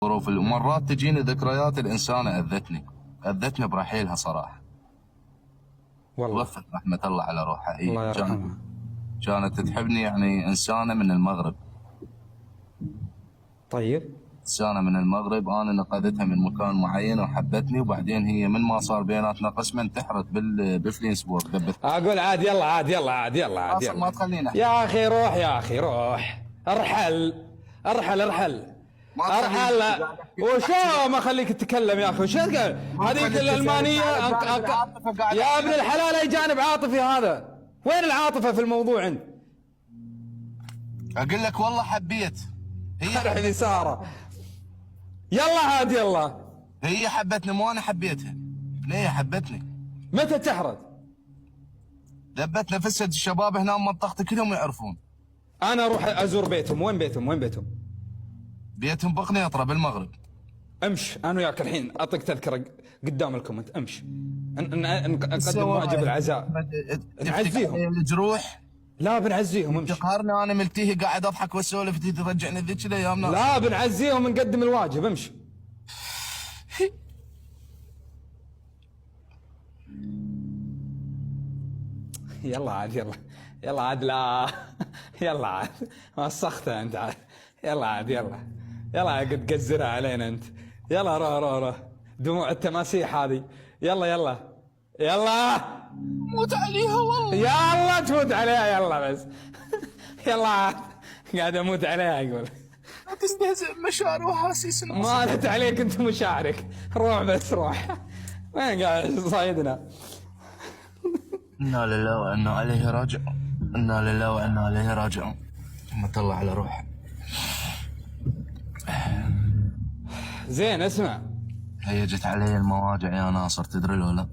ظروف. ومرات تجيني ذكريات الإنسانة أذتني برحيلها صراحة. والله وفت رحمة الله على روحها. الله يرحمها. كانت تحبني، يعني إنسانة من المغرب. طيب إنسانة من المغرب، أنا نقذتها من مكان معين وحبتني، وبعدين هي من ما صار بيناتنا قسما انتحرت بفلينسبورغ. اقول عاد يلا عاد يلا عاد يلا عاد أصلاً يلا. ما تخلينا يا اخي روح يا اخي روح، ارحل ارحل ارحل ما ارحل. تخليني. وشو ما خليك تتكلم يا اخي؟ وش هذيك الالمانيه يا ابن الحلال؟ اي جانب عاطفي هذا؟ وين العاطفه في الموضوع انت؟ أقول لك والله حبيت. فرح ذي ساره. يلا عاد يلا. هي حبتني مو أنا حبيتها. ليه حبتني؟ متى تحرد؟ ذبت نفسها. الشباب هنا منطقتي كلهم يعرفون. انا اروح ازور بيتهم. وين بيتهم؟ وين بيتهم؟ بيتهم بقنيطرة بالمغرب. امش انا وياك الحين اعطيك تذكره قدام الكومنت. امش نقدم واجب العزاء. نعزيهم الجروح. لا بنعزيهم. امشي. تقهرني انا ملتهي قاعد اضحك واسولف، تجي ترجعني ذيك الايام. لا بنعزيهم نقدم الواجب. امشي. يلا عاد يلا. يلا عاد لا. يلا عاد وسختها انت عاد. يلا عاد يلا. يلا قد تقزرها علينا انت. يلا روح روح روح. دموع التماسيح هذه. يلا يلا يلا. موت عليها والله. يلا تموت عليها يلا بس. يلا عاد قاعد اموت عليها يقول. لا تستهزئ بمشاعر واحاسيس. ما انت عليك انت مشاعرك. روح بس روح. وين قاعد صايدنا؟ انا لله وانا اليه راجعون. انا لله وانا اليه راجعون. رحمة الله على روحه. زين اسمع. هيجت علي المواجع يا ناصر، تدري لو لا؟